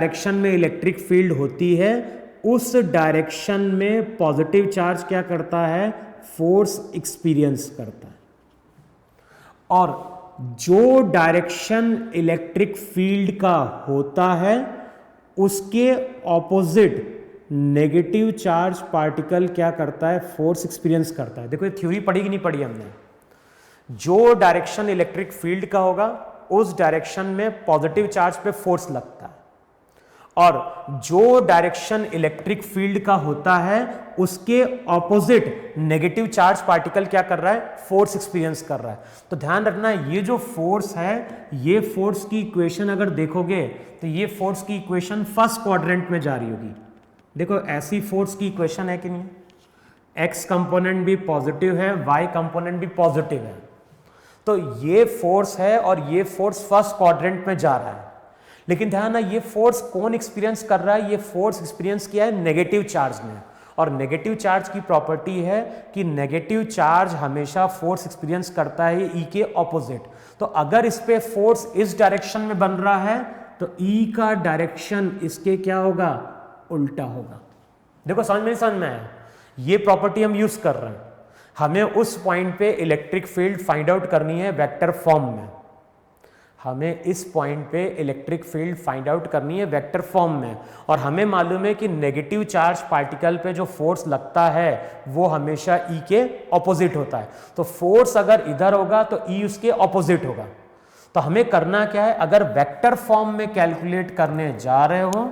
Direction में electric field होती है उस डायरेक्शन में पॉजिटिव चार्ज क्या करता है, फोर्स एक्सपीरियंस करता है। और जो डायरेक्शन इलेक्ट्रिक फील्ड का होता है उसके ऑपोजिट नेगेटिव चार्ज पार्टिकल क्या करता है, फोर्स एक्सपीरियंस करता है। देखो ये थ्योरी पढ़ी कि नहीं पढ़ी हमने। जो डायरेक्शन इलेक्ट्रिक फील्ड का होगा उस डायरेक्शन में पॉजिटिव चार्ज पे फोर्स लगता है, और जो डायरेक्शन इलेक्ट्रिक फील्ड का होता है उसके ऑपोजिट नेगेटिव चार्ज पार्टिकल क्या कर रहा है, फोर्स एक्सपीरियंस कर रहा है। तो ध्यान रखना ये जो फोर्स है, ये फोर्स की इक्वेशन अगर देखोगे तो ये फोर्स की इक्वेशन फर्स्ट क्वाड्रेंट में जा रही होगी। देखो ऐसी फोर्स की इक्वेशन है कि नहीं, एक्स कंपोनेंट भी पॉजिटिव है, वाई कंपोनेंट भी पॉजिटिव है, तो ये फोर्स है और ये फोर्स फर्स्ट क्वाड्रेंट में जा रहा है। लेकिन ध्यान ना, ये फोर्स कौन एक्सपीरियंस कर रहा है, ये फोर्स एक्सपीरियंस किया है नेगेटिव चार्ज ने। और नेगेटिव चार्ज की प्रॉपर्टी है कि नेगेटिव चार्ज हमेशा फोर्स एक्सपीरियंस करता है ई के ऑपोजिट। तो अगर इस पे फोर्स इस डायरेक्शन में बन रहा है तो ई का डायरेक्शन इसके क्या होगा, उल्टा होगा। देखो समझ में समझ में आया, ये प्रॉपर्टी हम यूज कर रहे हैं। हमें उस पॉइंट पे इलेक्ट्रिक फील्ड फाइंड आउट करनी है वेक्टर फॉर्म में, हमें इस पॉइंट पे इलेक्ट्रिक फील्ड फाइंड आउट करनी है वेक्टर फॉर्म में। और हमें मालूम है कि नेगेटिव चार्ज पार्टिकल पे जो फोर्स लगता है वो हमेशा ई के ऑपोजिट होता है। तो फोर्स अगर इधर होगा तो ई उसके ऑपोजिट होगा। तो हमें करना क्या है, अगर वेक्टर फॉर्म में कैलकुलेट करने जा रहे हो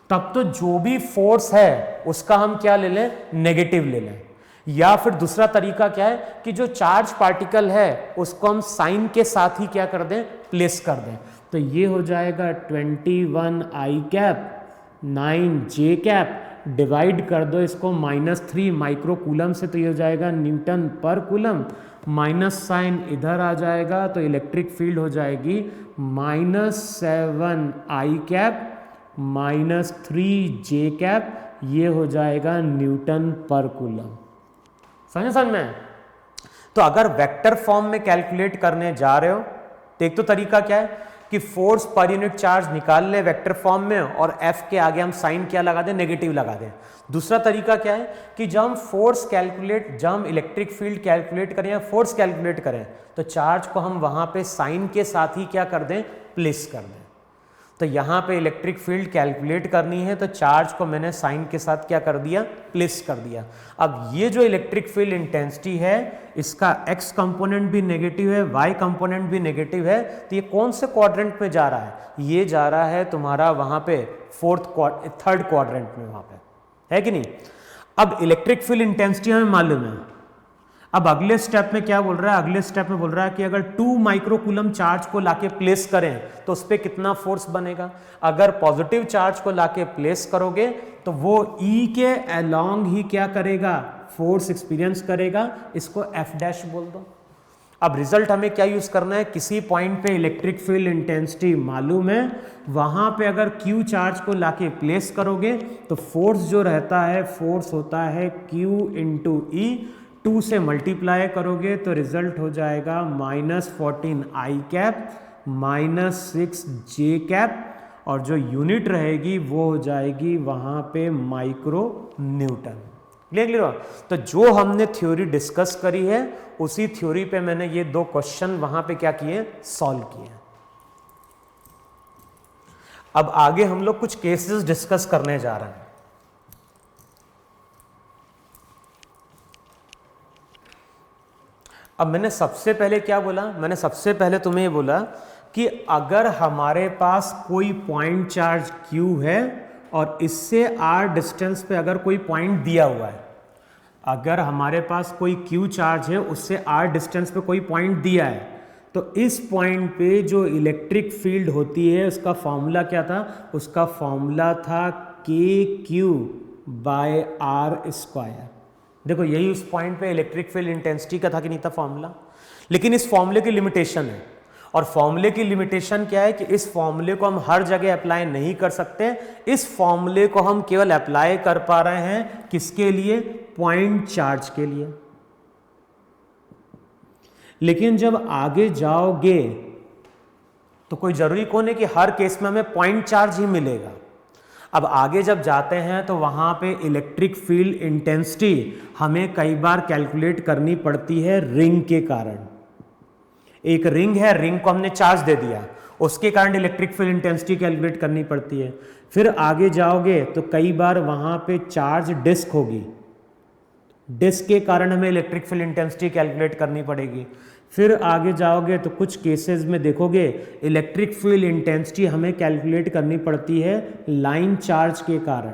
तब तो जो भी फोर्स है उसका हम क्या ले लें, नेगेटिव ले लें। या फिर दूसरा तरीका क्या है कि जो चार्ज पार्टिकल है उसको हम साइन के साथ ही क्या कर दें, प्लेस कर दें। तो ये हो जाएगा 21 आई कैप 9 जे कैप, डिवाइड कर दो इसको -3 माइक्रो कूलम से, तो ये हो जाएगा न्यूटन पर कूलम। माइनस साइन इधर आ जाएगा तो इलेक्ट्रिक फील्ड हो जाएगी -7 आई कैप -3 जे कैप, ये हो जाएगा न्यूटन पर कूलम। समझ में। तो अगर वेक्टर फॉर्म में कैलकुलेट करने जा रहे हो तो एक तो तरीका क्या है कि फोर्स पर यूनिट चार्ज निकाल ले वेक्टर फॉर्म में और एफ के आगे हम साइन क्या लगा दें, नेगेटिव लगा दें। दूसरा तरीका क्या है कि जब हम फोर्स कैलकुलेट, जब हम इलेक्ट्रिक फील्ड कैलकुलेट करें या फोर्स कैलकुलेट करें तो चार्ज को हम वहां पे साइन के साथ ही क्या कर दें, प्लेस कर दें। तो यहाँ पे इलेक्ट्रिक फील्ड कैलकुलेट करनी है तो चार्ज को मैंने साइन के साथ क्या कर दिया, प्लेस कर दिया। अब ये जो इलेक्ट्रिक फील्ड इंटेंसिटी है इसका एक्स कंपोनेंट भी नेगेटिव है, वाई कंपोनेंट भी नेगेटिव है, तो ये कौन से क्वाड्रेंट में जा रहा है, ये जा रहा है तुम्हारा वहाँ पे थर्ड क्वाड्रेंट में, वहाँ पे है कि नहीं। अब इलेक्ट्रिक फील्ड इंटेंसिटी हमें मालूम है। अब अगले स्टेप में क्या बोल रहा है, अगले स्टेप में बोल रहा है कि अगर 2 माइक्रो कूलम चार्ज को लाके प्लेस करें तो उस पर कितना फोर्स बनेगा। अगर पॉजिटिव चार्ज को लाके प्लेस करोगे तो वो ई के अलोंग ही क्या करेगा, फोर्स एक्सपीरियंस करेगा, इसको एफ डैश बोल दो। अब रिजल्ट हमें क्या यूज करना है, किसी पॉइंट पे इलेक्ट्रिक फील्ड इंटेंसिटी मालूम है, वहां पे अगर क्यू चार्ज को लाके प्लेस करोगे तो फोर्स जो रहता है, फोर्स होता है क्यू इंटू ई, 2 से मल्टीप्लाई करोगे तो रिजल्ट हो जाएगा -14 आई कैप -6 जे कैप, और जो यूनिट रहेगी वो हो जाएगी वहाँ पे माइक्रो न्यूटन। क्लियर। तो जो हमने थ्योरी डिस्कस करी है उसी थ्योरी पे मैंने ये 2 क्वेश्चन वहाँ पे क्या किए, सॉल्व किए। अब आगे हम लोग कुछ केसेस डिस्कस करने जा रहे हैं। अब मैंने सबसे पहले क्या बोला, मैंने सबसे पहले तुम्हें ये बोला कि अगर हमारे पास कोई पॉइंट चार्ज Q है और इससे r डिस्टेंस पे अगर कोई पॉइंट दिया हुआ है, अगर हमारे पास कोई Q चार्ज है उससे r डिस्टेंस पे कोई पॉइंट दिया है, तो इस पॉइंट पे जो इलेक्ट्रिक फील्ड होती है उसका फॉर्मूला क्या था, उसका फॉर्मूला था KQ/r²। देखो यही उस पॉइंट पे इलेक्ट्रिक फील्ड इंटेंसिटी का था कि नहीं था फॉर्मूला। लेकिन इस फॉर्मूले की लिमिटेशन है, और फॉर्मूले की लिमिटेशन क्या है कि इस फॉर्मूले को हम हर जगह अप्लाई नहीं कर सकते। इस फॉर्मूले को हम केवल अप्लाई कर पा रहे हैं किसके लिए, पॉइंट चार्ज के लिए। लेकिन जब आगे जाओगे तो कोई जरूरी कौन है कि हर केस में हमें पॉइंट चार्ज ही मिलेगा। अब आगे जब जाते हैं तो वहां पे इलेक्ट्रिक फील्ड इंटेंसिटी हमें कई बार कैलकुलेट करनी पड़ती है रिंग के कारण। एक रिंग है, रिंग को हमने चार्ज दे दिया, उसके कारण इलेक्ट्रिक फील्ड इंटेंसिटी कैलकुलेट करनी पड़ती है। फिर आगे जाओगे तो कई बार वहां पे चार्ज डिस्क होगी, डिस्क के कारण हमें इलेक्ट्रिक फील्ड इंटेंसिटी कैलकुलेट करनी पड़ेगी। फिर आगे जाओगे तो कुछ केसेस में देखोगे इलेक्ट्रिक फील्ड इंटेंसिटी हमें कैलकुलेट करनी पड़ती है लाइन चार्ज के कारण।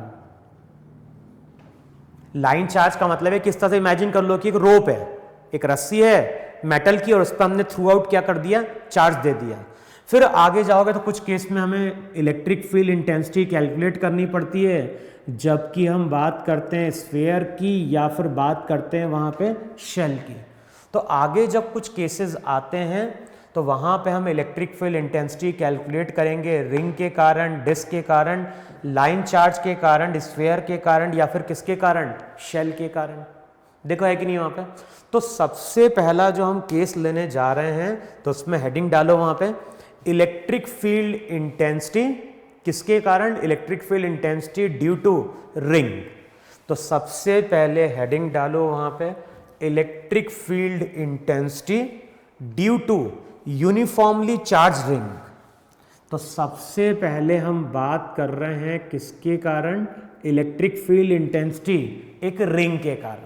लाइन चार्ज का मतलब है किस तरह से इमेजिन कर लो कि एक रोप है, एक रस्सी है मेटल की, और उस पर हमने थ्रू आउट क्या कर दिया, चार्ज दे दिया। फिर आगे जाओगे तो कुछ केस में हमें इलेक्ट्रिक फील्ड इंटेंसिटी कैलकुलेट करनी पड़ती है जबकि हम बात करते हैं स्फीयर की या फिर बात करते हैं वहाँ पे शेल की। तो आगे जब कुछ केसेस आते हैं तो वहाँ पे हम इलेक्ट्रिक फील्ड इंटेंसिटी कैलकुलेट करेंगे रिंग के कारण, डिस्क के कारण, लाइन चार्ज के कारण, स्फीयर के कारण, या फिर किसके कारण, शेल के कारण। देखो है कि नहीं वहाँ पे। तो सबसे पहला जो हम केस लेने जा रहे हैं तो उसमें हेडिंग डालो वहाँ पे इलेक्ट्रिक फील्ड इंटेंसिटी किसके कारण, electric field intensity due to ring. तो सबसे पहले हेडिंग डालो वहां पे electric field intensity due to uniformly charge ring. तो सबसे पहले हम बात कर रहे हैं किसके कारण, इलेक्ट्रिक फील्ड इंटेंसिटी एक रिंग के कारण।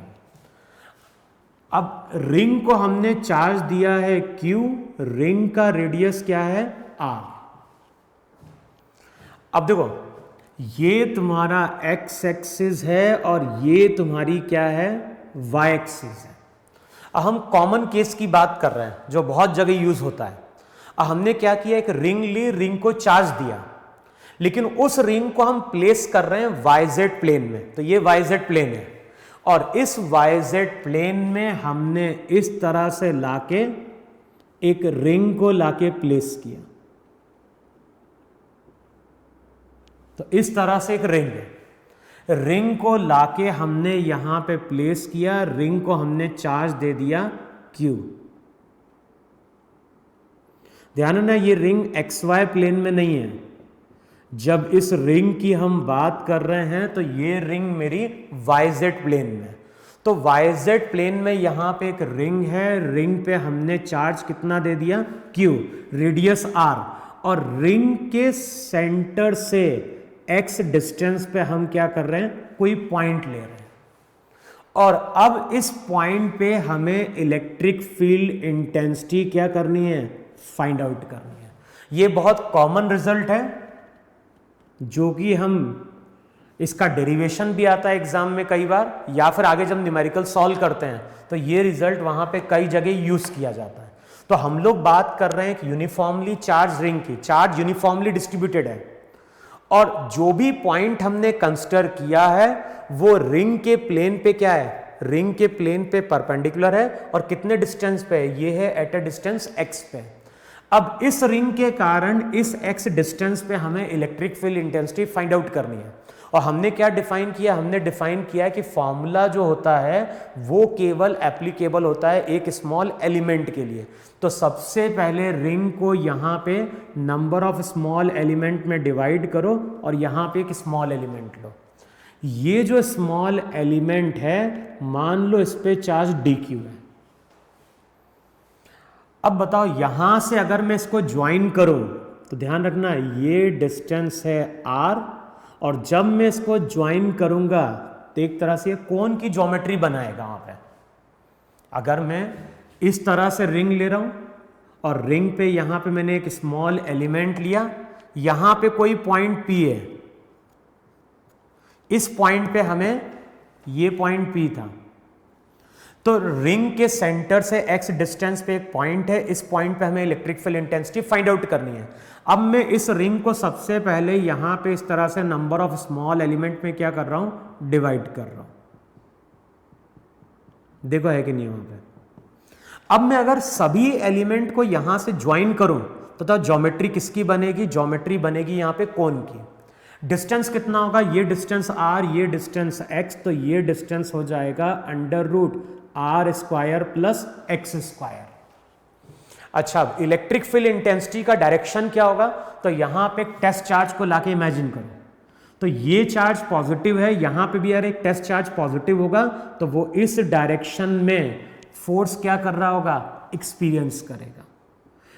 अब रिंग को हमने चार्ज दिया है Q, रिंग का रेडियस क्या है R। अब देखो ये तुम्हारा x एक्सिस है और ये तुम्हारी क्या है, y एक्सिस है। अब हम कॉमन केस की बात कर रहे हैं जो बहुत जगह यूज होता है। अब हमने क्या किया, एक रिंग ली, रिंग को चार्ज दिया, लेकिन उस रिंग को हम प्लेस कर रहे हैं YZ प्लेन में। तो ये YZ प्लेन है और इस YZ प्लेन में हमने इस तरह से लाके एक रिंग को लाके प्लेस किया। तो इस तरह से एक रिंग है, रिंग को लाके हमने यहां पे प्लेस किया, रिंग को हमने चार्ज दे दिया Q। ध्यान रखना ये रिंग XY प्लेन में नहीं है। जब इस रिंग की हम बात कर रहे हैं तो ये रिंग मेरी YZ प्लेन में। तो YZ प्लेन में यहां पे एक रिंग है, रिंग पे हमने चार्ज कितना दे दिया Q, रेडियस R, और रिंग के सेंटर से X डिस्टेंस पे हम क्या कर रहे हैं, कोई पॉइंट ले रहे हैं। और अब इस पॉइंट पे हमें इलेक्ट्रिक फील्ड इंटेंसिटी क्या करनी है, फाइंड आउट करनी है। ये बहुत कॉमन रिजल्ट है जो कि हम इसका डेरिवेशन भी आता है एग्जाम में कई बार, या फिर आगे जब न्यूमेरिकल सॉल्व करते हैं तो ये रिजल्ट वहां पे कई जगह यूज किया जाता है। तो हम लोग बात कर रहे हैं कि यूनिफॉर्मली चार्ज रिंग की, चार्ज यूनिफॉर्मली डिस्ट्रीब्यूटेड है और जो भी पॉइंट हमने कंसिडर किया है वो रिंग के प्लेन पे क्या है, रिंग के प्लेन पे परपेंडिकुलर है और कितने डिस्टेंस पे है, ये है एट अ डिस्टेंस x पे। अब इस रिंग के कारण इस x डिस्टेंस पे हमें electric field intensity find out करनी है। और हमने क्या डिफाइन किया, हमने डिफाइन किया कि फॉर्मूला जो होता है वो केवल एप्लीकेबल होता है एक स्मॉल एलिमेंट के लिए। तो सबसे पहले रिंग को यहाँ पे नंबर ऑफ स्मॉल एलिमेंट में डिवाइड करो और यहाँ पे एक स्मॉल एलिमेंट लो। ये जो स्मॉल एलिमेंट है मान लो इस पे चार्ज dq है। अब बताओ यहां से अगर मैं इसको ज्वाइन करूं तो ध्यान रखना ये डिस्टेंस है r, और जब मैं इसको ज्वाइन करूंगा तो एक तरह से ये कोन की ज्योमेट्री बनाएगा वहां पे। अगर मैं इस तरह से रिंग ले रहा हूं और रिंग पे यहां पे मैंने एक स्मॉल एलिमेंट लिया, यहां पे कोई पॉइंट P है, इस पॉइंट पे हमें ये पॉइंट P था, तो रिंग के सेंटर से x डिस्टेंस पे एक पॉइंट है, इस पॉइंट पे हमें electric field intensity find out करनी है। अब मैं इस रिंग को सबसे पहले यहां पे इस तरह से नंबर ऑफ स्मॉल एलिमेंट में क्या कर रहा हूं, डिवाइड कर रहा हूं। देखो है कि नहीं वहां पे। अब मैं अगर सभी एलिमेंट को यहां से ज्वाइन करूं तो ज्योमेट्री किसकी बनेगी, ज्योमेट्री बनेगी यहां पे कोन की। डिस्टेंस कितना होगा, ये डिस्टेंस r, ये डिस्टेंस x, तो ये डिस्टेंस हो जाएगा under root r² plus x²। अच्छा, अब इलेक्ट्रिक फील्ड इंटेंसिटी का डायरेक्शन क्या होगा? तो यहां पे एक टेस्ट चार्ज को लाके इमेजिन करो, तो ये चार्ज पॉजिटिव है, यहां पे भी अगर एक टेस्ट चार्ज पॉजिटिव होगा तो वो इस डायरेक्शन में फोर्स क्या कर रहा होगा? एक्सपीरियंस करेगा।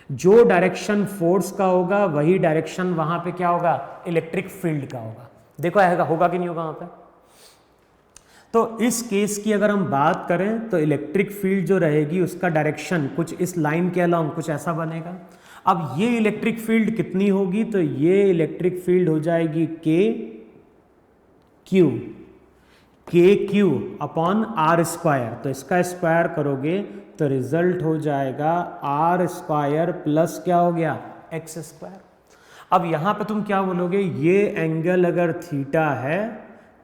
जो डायरेक्शन फोर्स का होगा वही डायरेक्शन वहां पे क्या होगा? इलेक्ट्रिक फील्ड का होगा। देखो आएगा, होगा कि नहीं होगा वहां पे? तो इस केस की अगर हम बात करें तो इलेक्ट्रिक फील्ड जो रहेगी उसका डायरेक्शन कुछ इस लाइन के अलोंग कुछ ऐसा बनेगा। अब ये इलेक्ट्रिक फील्ड कितनी होगी? तो ये इलेक्ट्रिक फील्ड हो जाएगी के क्यू अपॉन आर स्क्वायर। तो इसका स्क्वायर करोगे तो रिजल्ट हो जाएगा आर स्क्वायर प्लस क्या हो गया? X square. अब यहां पे तुम क्या बोलोगे? ये एंगल अगर थीटा है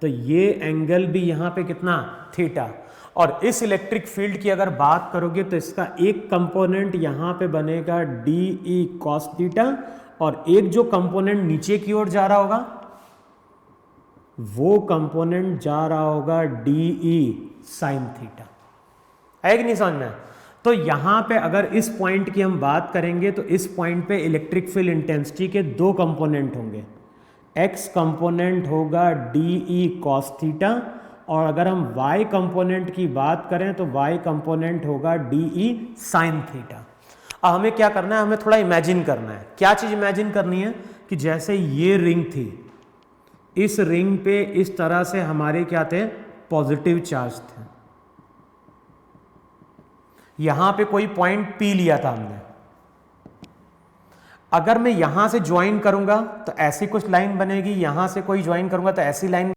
तो ये एंगल भी यहां पे कितना? थीटा। और इस इलेक्ट्रिक फील्ड की अगर बात करोगे तो इसका एक कंपोनेंट यहां पे बनेगा डी ई कॉस थीटा, और एक जो कंपोनेंट नीचे की ओर जा रहा होगा वो कंपोनेंट जा रहा होगा डी ई साइन थीटा। है कि नहीं समझ में? तो यहां पे अगर इस पॉइंट की हम बात करेंगे तो इस पॉइंट पे इलेक्ट्रिक फील्ड इंटेंसिटी के दो कंपोनेंट होंगे। एक्स कंपोनेंट होगा डी ई कॉस थीटा, और अगर हम y कंपोनेंट की बात करें तो y कंपोनेंट होगा डी ई साइन थीटा। अब हमें क्या करना है? हमें थोड़ा इमेजिन करना है। क्या चीज इमेजिन करनी है? कि जैसे ये रिंग थी, इस रिंग पे इस तरह से हमारे क्या थे? पॉजिटिव चार्ज थे। यहां पे कोई पॉइंट P लिया था हमने। अगर मैं यहां से ज्वाइन करूंगा तो ऐसी कुछ लाइन बनेगी, यहां से कोई ज्वाइन करूंगा तो ऐसी लाइन